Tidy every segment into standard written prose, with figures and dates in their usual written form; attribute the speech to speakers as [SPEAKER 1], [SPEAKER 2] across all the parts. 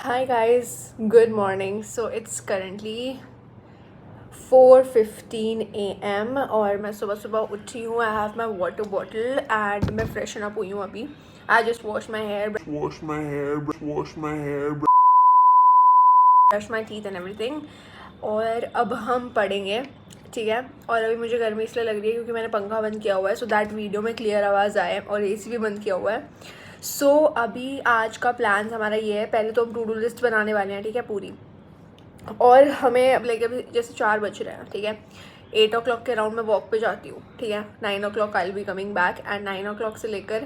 [SPEAKER 1] Hi guys, good morning. So it's currently 4:15 a.m. और मैं सुबह सुबह उठी हूँ. I have my water bottle and मैं freshen up हुई हूँ अभी. I just wash my hair, brush my teeth and everything. और अब हम पढ़ेंगे, ठीक है. और अभी मुझे गर्मी इसलिए लग रही है क्योंकि मैंने पंखा बंद किया हुआ है सो दैट वीडियो में क्लियर आवाज़ आए, और एसी भी बंद किया हुआ है. सो अभी आज का प्लान हमारा ये है. पहले तो हम टू डू लिस्ट बनाने वाले हैं, ठीक है, पूरी. और हमें अब लेके अभी जैसे 4 बज रहे हैं, ठीक है. 8 o'clock के अराउंड मैं वॉक पे जाती हूँ, ठीक है. 9 o'clock I will be coming back and 9 o'clock से लेकर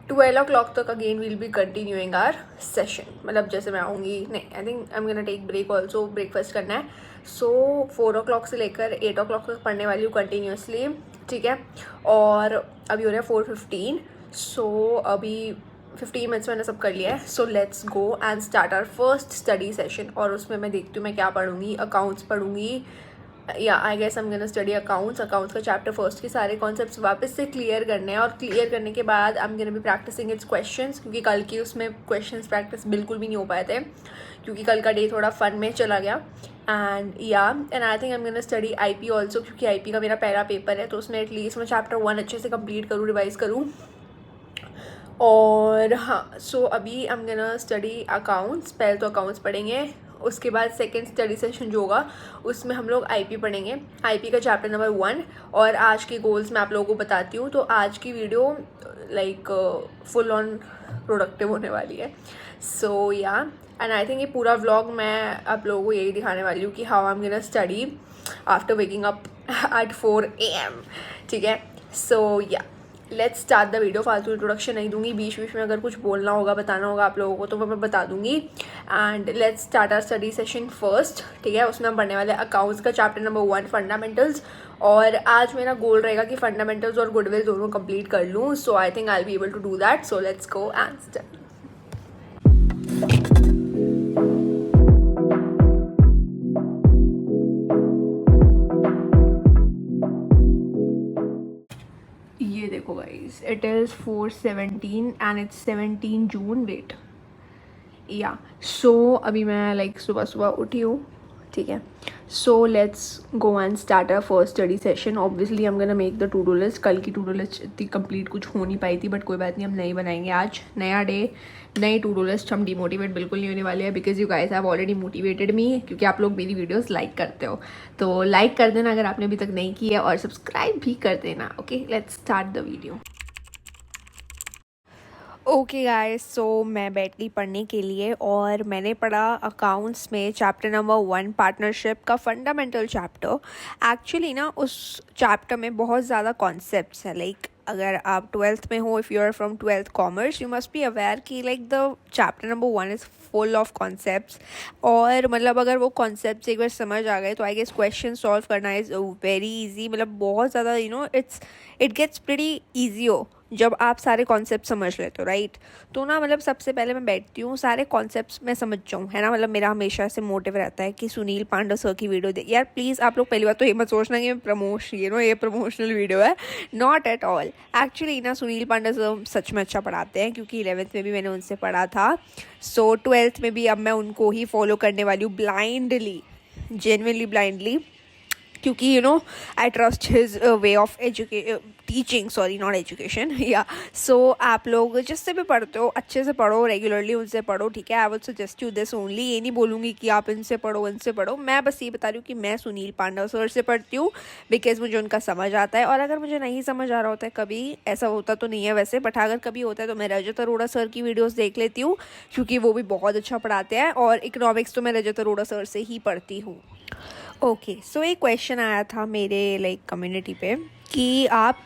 [SPEAKER 1] 12 o'clock तक again will be continuing our session. मतलब जैसे मैं आऊँगी, नहीं, I think I am gonna take break also. Breakfast करना है. सो 4 o'clock से लेकर 8 o'clock तक पढ़ने वाली हूँ कंटिन्यूसली, ठीक है. और अभी हो रहा है 4:15. सो अभी 15 मिनट्स मैंने सब कर लिया है. So let's go and start our first study session. और उसमें मैं देखती हूँ मैं क्या पढ़ूँगी. अकाउंट्स पढ़ूँगी, या I guess I am gonna study accounts का चैप्टर फर्स्ट के सारे कॉन्सेप्ट्स वापस से क्लियर करने हैं. और क्लियर करने के बाद I am gonna be practising its questions, क्योंकि कल की उसमें क्वेश्चंस प्रैक्टिस बिल्कुल भी नहीं हो पाए थे क्योंकि कल का डे थोड़ा फन में चला गया. And I think I am gonna study IP also, क्योंकि IP का मेरा पहला पेपर है तो उसमें एटलीस्ट मैं चैप्टर 1 अच्छे से कंप्लीट करूँ, रिवाइज़ करूँ. और हाँ, सो अभी आई एम गोना स्टडी अकाउंट्स. पहले तो अकाउंट्स पढ़ेंगे, उसके बाद सेकेंड स्टडी सेशन जो होगा उसमें हम लोग IP पढ़ेंगे. IP का चैप्टर नंबर 1. और आज के गोल्स मैं आप लोगों को बताती हूँ. तो आज की video like full on productive होने वाली है. सो या, एंड आई थिंक ये पूरा व्लॉग मैं आप लोगों को यही दिखाने वाली हूँ कि how I am gonna study after waking up at 4 AM, ठीक है. सो या, लेट्स स्टार्ट द वीडियो. फालतू इंट्रोडक्शन नहीं दूंगी. बीच बीच में अगर कुछ बोलना होगा, बताना होगा आप लोगों को तो मैं बता दूंगी. And let's start our study session first, ठीक है. उसमें हम पढ़ने वाले अकाउंट्स का चैप्टर नंबर 1 फंडामेंटल्स. और आज मेरा गोल रहेगा कि फंडामेंटल्स और गुडविल दोनों कंप्लीट कर लूँ. So I think I will be able to do that. So let's go and study. ये देखो guys, it is 4:17 and it's 17 June. Wait, yeah so अभी मैं लाइक सुबह सुबह उठी हूँ, ठीक है. So let's go and start our first study session. Obviously I am gonna make the two do list. कल की टू डू लिस्ट इतनी कंप्लीट कुछ हो नहीं पाई थी, बट कोई बात नहीं, हम नई बनाएंगे. आज नया डे, नई टू डू लिस्ट. हम डिमोटिवेट बिल्कुल नहीं होने वाले हैं, because you guys have already motivated me, क्योंकि आप लोग मेरी वीडियोस लाइक करते हो. तो लाइक कर देना अगर आपने अभी तक नहीं किया, और सब्सक्राइब भी कर देना. Okay, let's start the video. Okay guys, so मैं बैठ गई पढ़ने के लिए और मैंने पढ़ा अकाउंट्स में चैप्टर नंबर 1 पार्टनरशिप का फंडामेंटल चैप्टर. एक्चुअली ना उस चैप्टर में बहुत ज़्यादा कॉन्सेप्ट्स हैं. लाइक अगर आप 12th में हो, if you are from 12th commerce, you must be aware कि like the chapter number 1 is full of concepts. और मतलब अगर वो कॉन्सेप्ट्स एक बार समझ आ गए तो आई गेस क्वेश्चन सॉल्व करना इज़ वेरी ईजी. मतलब बहुत ज़्यादा इट गेट्स प्रीटी ईजी हो जब आप सारे कॉन्सेप्ट समझ लेते हो, राइट. तो ना मतलब सबसे पहले मैं बैठती हूँ सारे कॉन्सेप्ट्स मैं समझ जाऊँ, है ना. मतलब मेरा हमेशा से मोटिव रहता है कि सुनील पांडा सर की वीडियो यार प्लीज़. आप लोग पहली बात तो ये मत सोचना कि मैं ये प्रमोशनल वीडियो है. Not at all. एक्चुअली ना सुनील पांडा सर सच में अच्छा पढ़ाते हैं, क्योंकि 11th में भी मैंने उनसे पढ़ा था. सो 12th में भी अब मैं उनको ही फॉलो करने वाली हूँ ब्लाइंडली, जेन्युइनली ब्लाइंडली, क्योंकि I trust his way of teaching, sorry not education. या सो आप लोग जिससे भी पढ़ते हो अच्छे से पढ़ो, रेगुलरली उनसे पढ़ो, ठीक है. I would suggest you this only. ये नहीं बोलूँगी कि आप इनसे पढ़ो इनसे पढ़ो. मैं बस ये बता रही हूँ कि मैं सुनील पांडा सर से पढ़ती हूँ बिकॉज मुझे उनका समझ आता है. और अगर मुझे नहीं समझ आ रहा होता है, कभी ऐसा होता तो नहीं है वैसे, बट अगर कभी होता है तो मैं रजत अरोड़ा सर की वीडियोज़ देख लेती हूँ, क्योंकि वो भी बहुत अच्छा पढ़ाते हैं. और इकोनॉमिक्स तो मैं रजत अरोड़ा सर से ही पढ़ती हूँ. ओके, सो एक क्वेश्चन आया था मेरे लाइक कम्युनिटी पे कि आप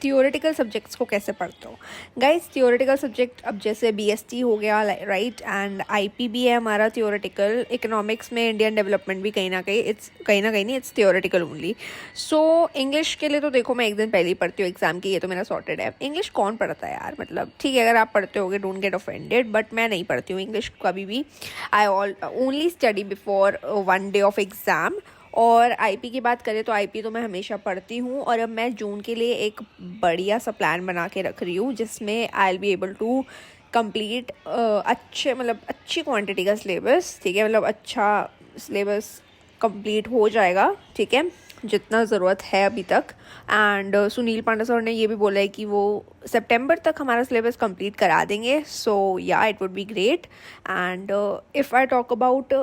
[SPEAKER 1] थियोरेटिकल सब्जेक्ट्स को कैसे पढ़ते हो. गाइस, थियोरेटिकल सब्जेक्ट अब जैसे BST हो गया, राइट, एंड IP भी है हमारा थियोरेटिकल. इकोनॉमिक्स में इंडियन डेवलपमेंट भी कहीं ना कहीं नहीं, it's theoretical only. So English के लिए तो देखो मैं एक दिन पहले ही पढ़ती हूँ एग्जाम की, ये तो मेरा सॉर्टेड है. इंग्लिश कौन पढ़ता है यार, मतलब ठीक है अगर आप पढ़ते होगे, डोंट गेट ऑफेंडेड, बट मैं नहीं पढ़ती हूँ इंग्लिश कभी भी. I only study before 1 day of exam. और IP की बात करें तो IP तो मैं हमेशा पढ़ती हूँ. और अब मैं जून के लिए एक बढ़िया सा प्लान बना के रख रही हूँ, जिसमें I will be able to complete अच्छे मतलब अच्छी क्वांटिटी का सिलेबस, ठीक है, मतलब अच्छा सिलेबस कंप्लीट हो जाएगा, ठीक है, जितना ज़रूरत है अभी तक। एंड सुनील पांडे सर ने ये भी बोला है कि वो सितंबर तक हमारा सिलेबस कंप्लीट करा देंगे। सो या it would be great. And if I talk about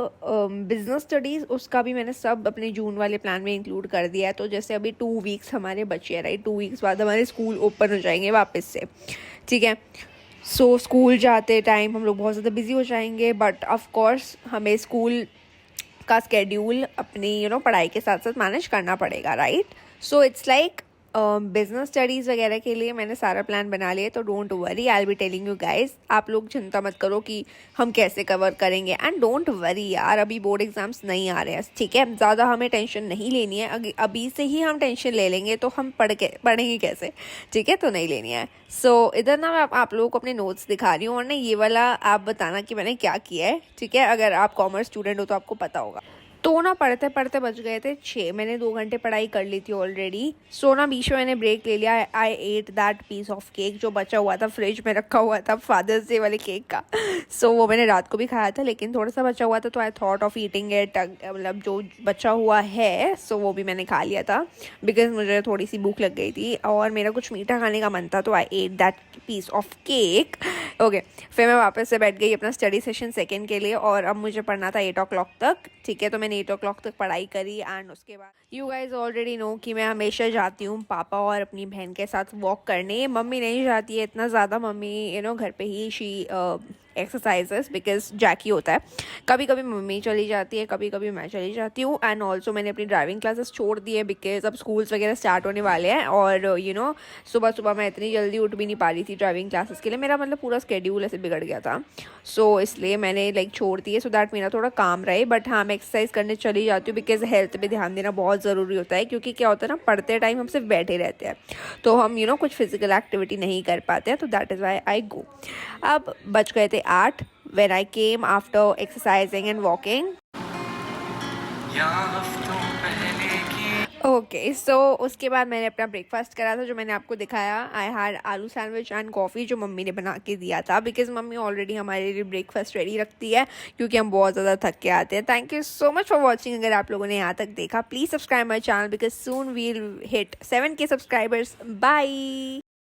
[SPEAKER 1] business studies, उसका भी मैंने सब अपने जून वाले प्लान में इंक्लूड कर दिया है। तो जैसे अभी 2 वीक्स हमारे बचे हैं, राइट, 2 वीक्स बाद हमारे स्कूल ओपन हो जाएंगे वापस से, ठीक है। सो स्कूल जाते टाइम हम लोग बहुत ज़्यादा बिजी हो जाएंगे, बट ऑफ कोर्स हमें स्कूल का स्केड्यूल अपनी पढ़ाई के साथ साथ मैनेज करना पड़ेगा, right. So it's like business studies वगैरह के लिए मैंने सारा प्लान बना लिया, तो don't worry, I will be telling you guys. आप लोग चिंता मत करो कि हम कैसे कवर करेंगे। एंड डोंट वरी यार, अभी बोर्ड एग्जाम्स नहीं आ रहे हैं, ठीक है, ज़्यादा हमें टेंशन नहीं लेनी है। अभी से ही हम टेंशन ले लेंगे तो हम पढ़ेंगे कैसे, ठीक है, तो नहीं लेनी है। सो इधर ना मैं आप लोगों को अपने नोट्स दिखा रही हूँ, और ना ये वाला आप बताना कि मैंने क्या किया है, ठीक है। अगर आप कॉमर्स स्टूडेंट हो तो आपको पता होगा। तो ना पढ़ते पढ़ते बज गए थे 6, मैंने 2 घंटे पढ़ाई कर ली थी ऑलरेडी। सो ना बीच में मैंने ब्रेक ले लिया। I ate that piece of cake जो बचा हुआ था, फ्रिज में रखा हुआ था फादर्स डे वाले केक का। सो वो मैंने रात को भी खाया था, लेकिन थोड़ा सा बचा हुआ था, तो I thought of eating it, मतलब जो बचा हुआ है सो वो भी मैंने खा लिया था, बिकॉज मुझे थोड़ी सी भूख लग गई थी और मेरा कुछ मीठा खाने का मन था, तो I ate that piece of cake. Okay, फिर मैं वापस से बैठ गई अपना स्टडी सेशन सेकेंड के लिए, और अब मुझे पढ़ना था 8 o'clock तक, ठीक है। तो मैंने 8 o'clock तक पढ़ाई करी। एंड उसके बाद यू गाइज ऑलरेडी नो कि मैं हमेशा जाती हूँ पापा और अपनी बहन के साथ वॉक करने। मम्मी नहीं जाती है इतना ज़्यादा, मम्मी घर पे ही शी एक्सरसाइजेस, बिकॉज जैकी होता है। कभी कभी मम्मी चली जाती है, कभी कभी मैं चली जाती हूँ। एंड ऑल्सो मैंने अपनी ड्राइविंग क्लासेस छोड़ दी है, बिकॉज अब स्कूल्स वगैरह स्टार्ट होने वाले हैं, और सुबह सुबह मैं इतनी जल्दी उठ भी नहीं पा रही थी ड्राइविंग क्लासेस के लिए। मेरा मतलब पूरा स्केड्यूल ऐसे बिगड़ गया था, सो इसलिए मैंने लाइक छोड़ दी है, सो दैट मेरा थोड़ा काम रहे। बट हाँ, मैं एक्सरसाइज करने चली जाती हूँ, बिकॉज हेल्थ पे ध्यान देना बहुत ज़रूरी होता है। क्योंकि क्या होता है ना, पढ़ते टाइम हम सिर्फ बैठे रहते हैं, तो हम कुछ फिजिकल एक्टिविटी नहीं कर पाते हैं, तो दैट इज़ वाई आई गो। अब बच गए थे 8 when I came after exercising and walking. Okay, so उसके बाद मैंने अपना ब्रेकफास्ट करा था, जो मैंने आपको दिखाया। आई हैड आलू सैंडविच एंड कॉफ़ी, जो मम्मी ने बना के दिया था, बिकॉज मम्मी ऑलरेडी हमारे लिए ब्रेकफास्ट रेडी रखती है, क्योंकि हम बहुत ज़्यादा थक के आते हैं। Thank you so much for watching. अगर आप लोगों ने यहाँ तक देखा, please subscribe my channel, because soon we'll hit 7K subscribers. Bye.